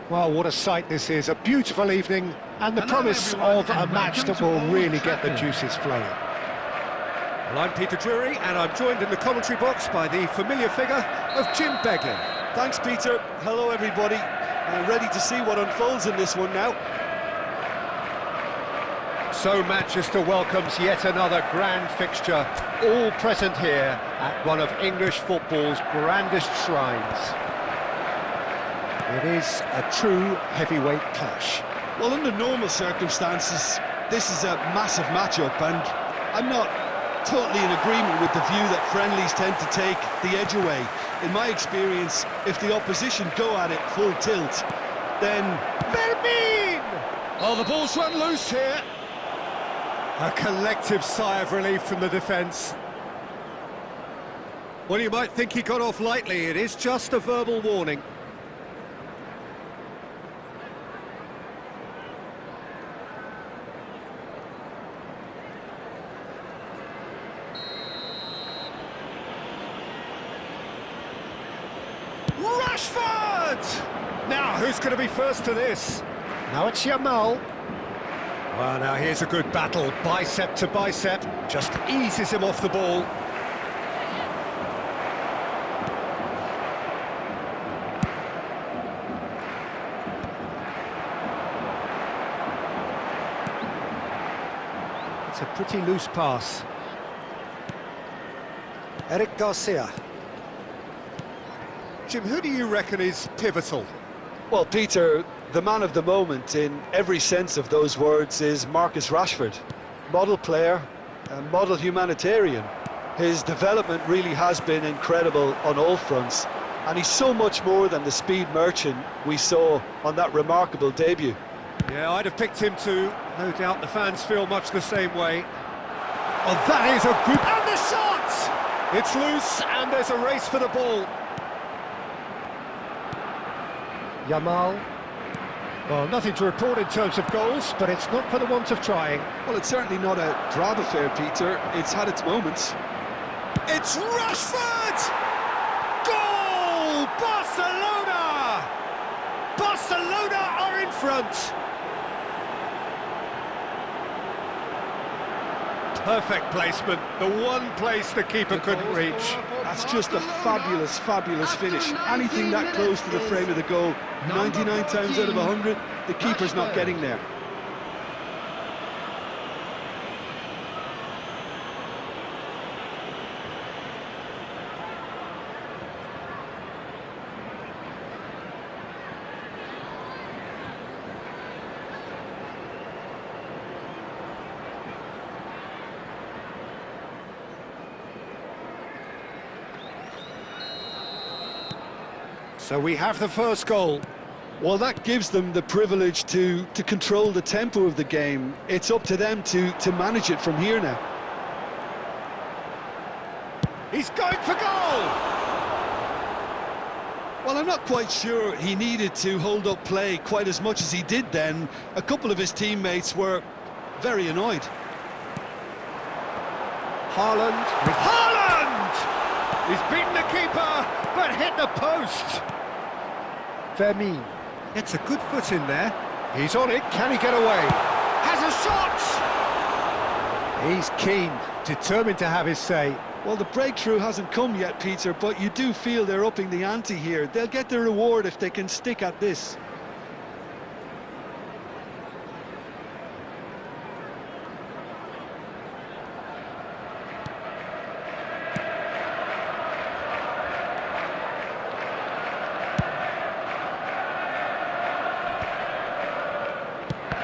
Well, what a sight this is, a beautiful evening, and the promise of a match that will really get the juices flowing. Well, I'm Peter Drury, and I'm joined in the commentary box by the familiar figure of Jim Beglin. Thanks, Peter. Hello, everybody. Ready to see what unfolds in this one now. So Manchester welcomes yet another grand fixture, all present here at one of English football's grandest shrines. It is a true heavyweight clash. Well, under normal circumstances, this is a massive matchup, and I'm not totally in agreement with the view that friendlies tend to take the edge away. In my experience, if the opposition go at it full tilt, then... Lamine! Oh, the ball's run loose here. A collective sigh of relief from the defence. Well, you might think he got off lightly. It is just a verbal warning. Rashford! Now, who's going to be first to this? Now it's Yamal. Well, now here's a good battle, bicep to bicep, just eases him off the ball. It's a pretty loose pass. Eric Garcia. Jim, who do you reckon is pivotal? Well, Peter, the man of the moment in every sense of those words is Marcus Rashford. Model player, a model humanitarian. His development really has been incredible on all fronts, and he's so much more than the speed merchant we saw on that remarkable debut. Yeah, I'd have picked him too. No doubt the fans feel much the same way. Oh, that is a good... And the shot! It's loose, and there's a race for the ball. Yamal. Well, nothing to report in terms of goals, but it's not for the want of trying. Well, it's certainly not a drab affair, Peter. It's had its moments. It's Rashford! Goal! Barcelona! Barcelona are in front. Perfect placement, the one place the keeper couldn't reach. That's just a fabulous, fabulous finish. Anything that close to the frame of the goal, 99 times out of 100, the keeper's not getting there. So we have the first goal. Well, that gives them the privilege to control the tempo of the game. It's up to them to manage it from here now. He's going for goal! Well, I'm not quite sure he needed to hold up play quite as much as he did then. A couple of his teammates were very annoyed. Haaland. Haaland! He's beaten the keeper, but hit the post. Lamine. It's a good foot in there. He's on it, can he get away? Has a shot! He's keen, determined to have his say. Well, the breakthrough hasn't come yet, Peter, but you do feel they're upping the ante here. They'll get their reward if they can stick at this.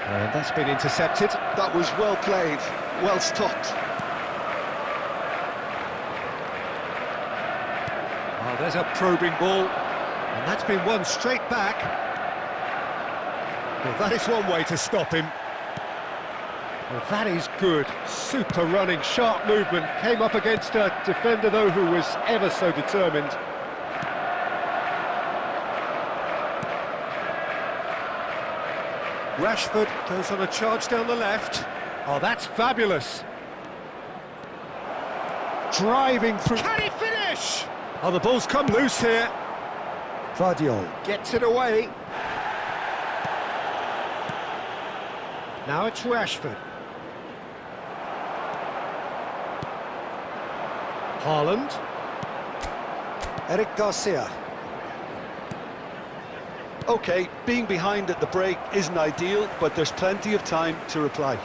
And that's been intercepted. That was well played, well stopped. Oh, there's a probing ball, and that's been won straight back. Well, that is one way to stop him. Well, that is good. Super running, sharp movement. Came up against a defender, though, who was ever so determined. Rashford goes on a charge down the left. Oh, that's fabulous. Driving through. Can he finish? Oh, the ball's come loose here. Vardiol gets it away. Now it's Rashford. Haaland. Eric Garcia. Okay, being behind at the break isn't ideal, but there's plenty of time to reply.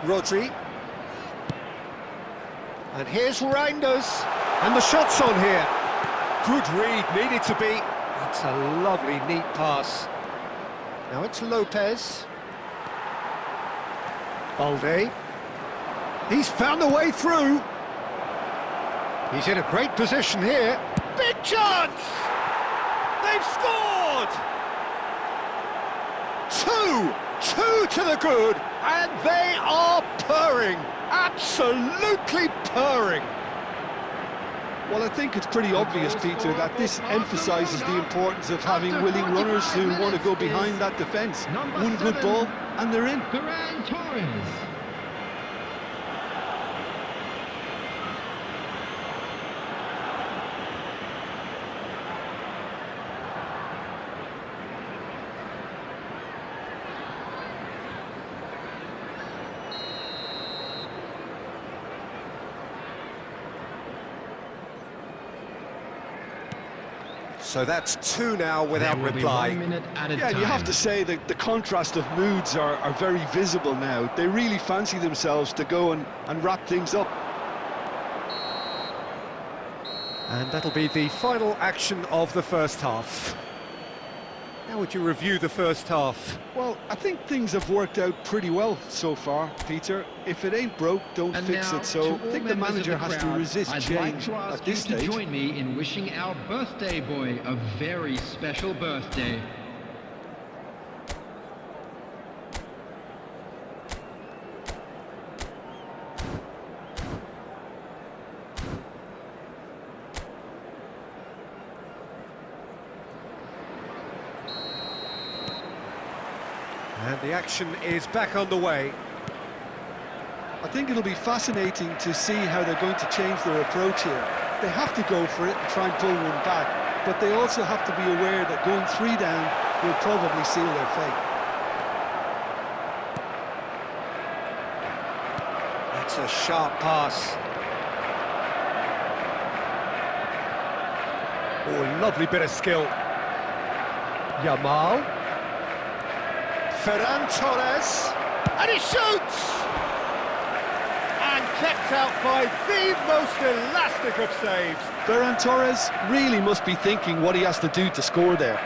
Rodri. And here's Reinders. And the shot's on here. Good read, needed to be. That's a lovely, neat pass. Now it's Lopez. Balde. He's found a way through. He's in a great position here. Big chance! They've scored! Two to the good, and they are purring. Absolutely purring. Well, I think it's pretty obvious, Peter, that this emphasises the importance of having willing runners who want to go behind that defence. One good ball, and they're in. So that's two now without reply. Yeah, you have to say that the contrast of moods are very visible now. They really fancy themselves to go and wrap things up. And that'll be the final action of the first half. How would you review the first half? Well, I think things have worked out pretty well so far, Peter. If it ain't broke, don't fix it. So I think the manager has to resist change at this stage. Join me in wishing our birthday boy a very special birthday. And the action is back underway. I think it'll be fascinating to see how they're going to change their approach here. They have to go for it and try and pull one back, but they also have to be aware that going 3 down will probably seal their fate. That's a sharp pass. Oh, lovely bit of skill. Yamal. Ferran Torres. And he shoots! And kept out by the most elastic of saves. Ferran Torres really must be thinking what he has to do to score there.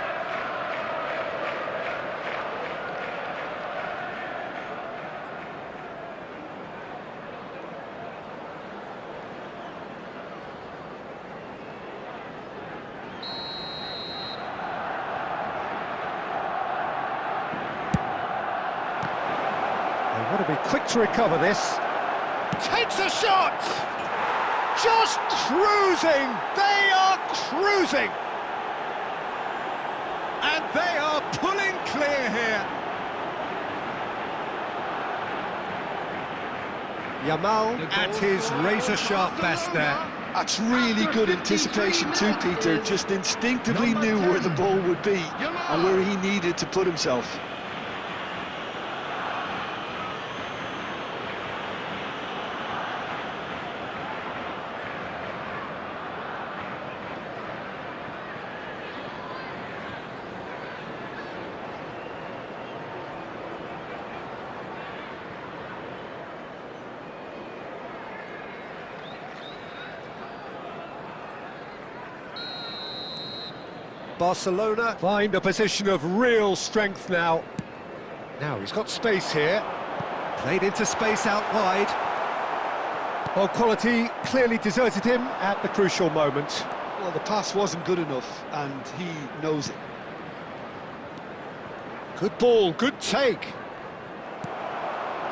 They want to be quick to recover this. Takes a shot! Just cruising! They are cruising! And they are pulling clear here. Yamal at his razor-sharp best there. That's really good anticipation too, Peter. Just instinctively knew where the ball would be and where he needed to put himself. Barcelona find a position of real strength now. Now he's got space here. Played into space out wide. Well, quality clearly deserted him at the crucial moment. Well, the pass wasn't good enough, and he knows it. Good ball, good take.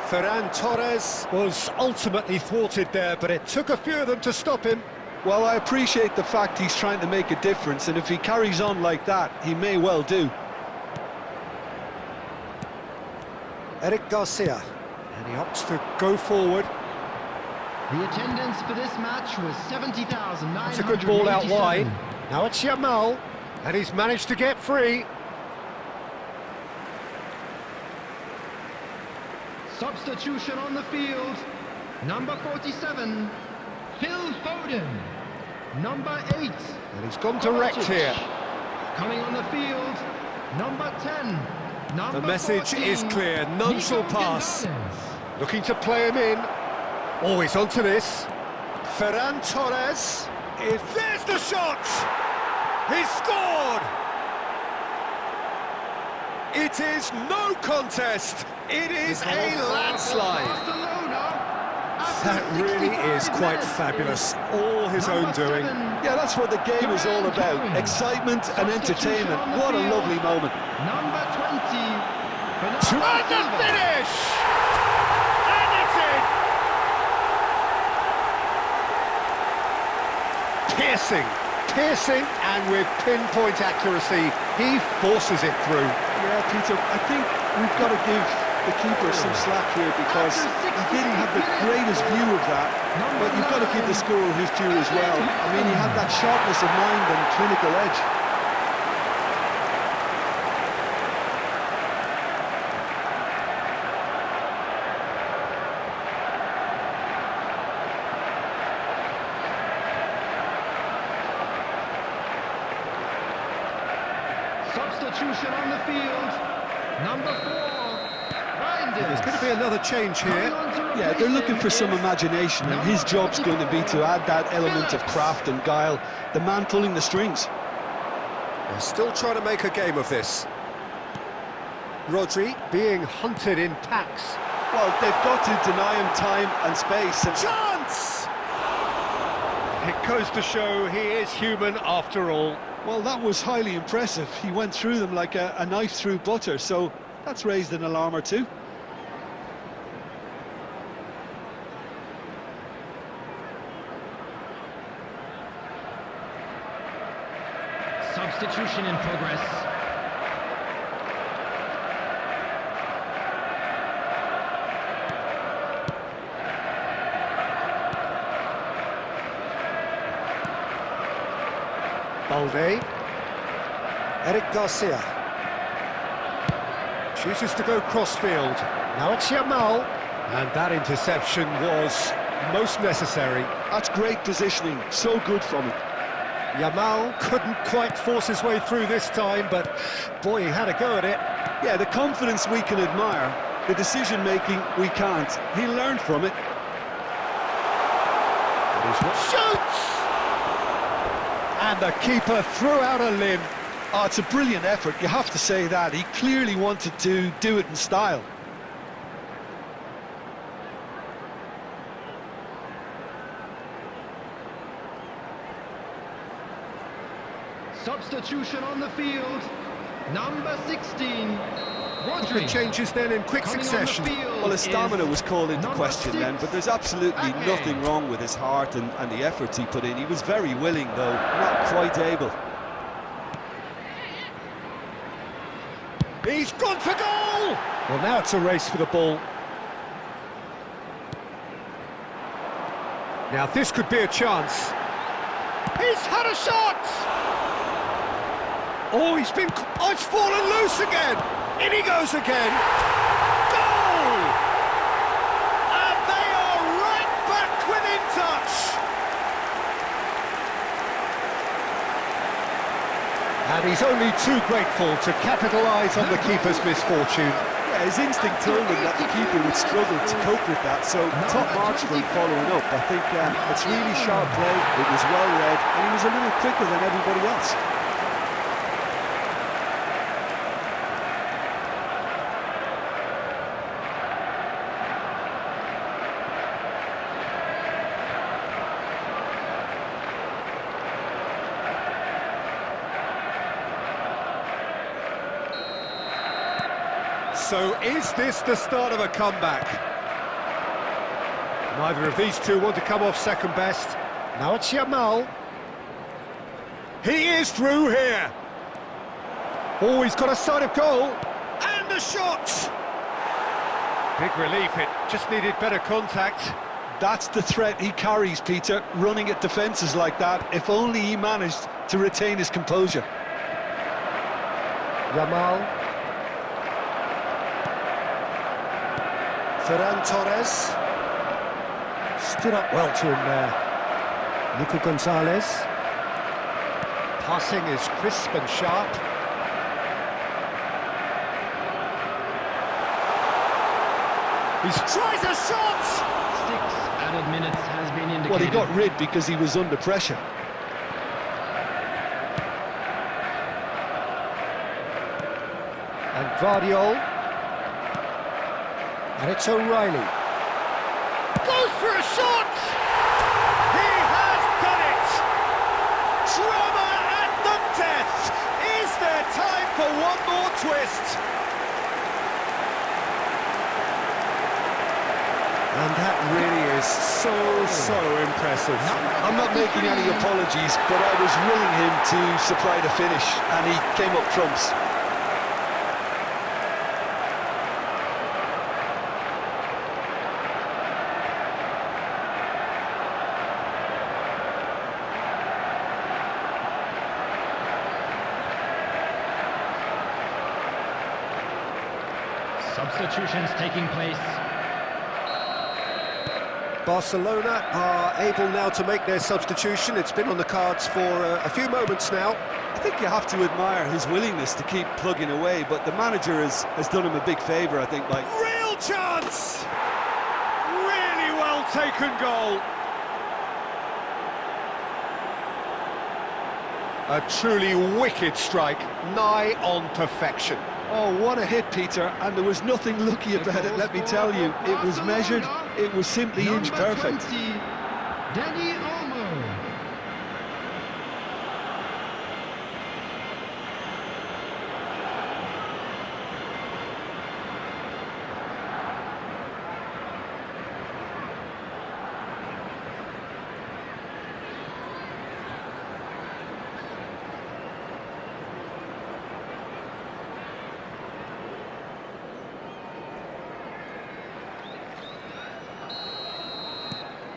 Ferran Torres was ultimately thwarted there, but it took a few of them to stop him. Well, I appreciate the fact he's trying to make a difference, and if he carries on like that, he may well do. Eric Garcia. And he opts to go forward. The attendance for this match was 70,987. It's a good ball out wide. Now it's Yamal, and he's managed to get free. Substitution on the field. Number 47, Phil Foden. Number 8. And he's gone direct Kovačić. here. Coming on the field, number 10. Number The message 14, is clear, none shall Nico pass. Gonzalez. Looking to play him in. Oh, he's onto this. Ferran Torres. There's the shot! He's scored! It is no contest. It is a landslide. Barcelona. That really is quite fabulous. All his own doing. Yeah, that's what the game is all about. Excitement and entertainment. What a lovely moment. Number 20. And the finish! And it's in! Piercing, and with pinpoint accuracy, he forces it through. Yeah, Peter, I think we've got to give the keeper some slack here because he didn't have the greatest view of that, but you've got to give the scorer his due as well. I mean, he had that sharpness of mind and clinical edge. Substitution on the field. Number 4. There's going to be another change here. Yeah, they're looking for some imagination, and his job's going to be to add that element of craft and guile, the man pulling the strings. They're still trying to make a game of this. Rodri being hunted in packs. Well, they've got to deny him time and space. And Chance! It goes to show he is human after all. well, that was highly impressive. He went through them like a knife through butter, so that's raised an alarm or two. Substitution in progress. Balde. Eric Garcia. Chooses to go crossfield. Now it's Yamal. And that interception was most necessary. That's great positioning, so good from him. Yamal couldn't quite force his way through this time, but boy, he had a go at it. Yeah, the confidence we can admire, the decision-making we can't. He learned from it. Shoots! And the keeper threw out a limb. Oh, it's a brilliant effort, you have to say that. He clearly wanted to do it in style. Substitution on the field. Number 16, Rodri. The changes then in quick Coming on the succession. field Well, his stamina is was called into number question 6, then, but there's absolutely Backline. nothing wrong with his heart and the efforts he put in. He was very willing, though, not quite able. He's gone for goal! Well, now it's a race for the ball. Now this could be a chance. He's had a shot! Oh, it's fallen loose again! In he goes again! Goal! And they are right back within touch! And he's only too grateful to capitalise on the keeper's misfortune. Yeah, his instinct told him that the keeper would struggle to cope with that, so top marks for him following up. I think it's really sharp play, it was well read, and he was a little quicker than everybody else. So is this the start of a comeback? Neither of these two want to come off second best. Now it's Yamal. He is through here. Oh, he's got a sight of goal. And a shot! Big relief, it just needed better contact. That's the threat he carries, Peter, running at defences like that. If only he managed to retain his composure. Yamal. Ferran Torres. Stood up well to him there. Nico Gonzalez. Passing is crisp and sharp. He tries a shot! 6 added minutes has been indicated. Well, he got rid because he was under pressure. And Guardiol. And it's O'Reilly. Goes for a shot! He has done it! Drama at the death! Is there time for one more twist? And that really is so impressive. I'm not making any apologies, but I was willing him to supply the finish, and he came up trumps. Substitutions taking place. Barcelona are able now to make their substitution. It's been on the cards for a few moments now. I think you have to admire his willingness to keep plugging away, but the manager has done him a big favour, I think, by... Real chance! Really well taken goal. A truly wicked strike, nigh on perfection. Oh, what a hit, Peter, and there was nothing lucky about it, let me tell you. It was measured, it was simply inch perfect. 20, Danny Olmo.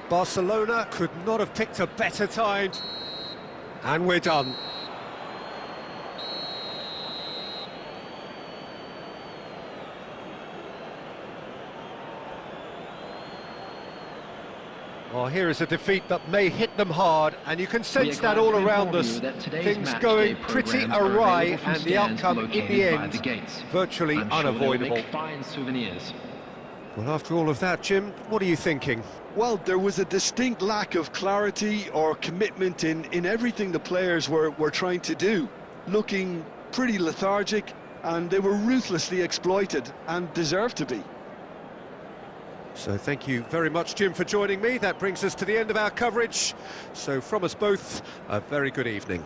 Barcelona could not have picked a better time. And we're done. Well, here is a defeat that may hit them hard, and you can sense that all around us. Things going pretty awry, and the outcome in the end virtually unavoidable. Fine souvenirs. Well, after all of that, Jim, what are you thinking? Well, there was a distinct lack of clarity or commitment in everything the players were trying to do. Looking pretty lethargic, and they were ruthlessly exploited, and deserved to be. So thank you very much, Jim, for joining me. That brings us to the end of our coverage. So from us both, a very good evening.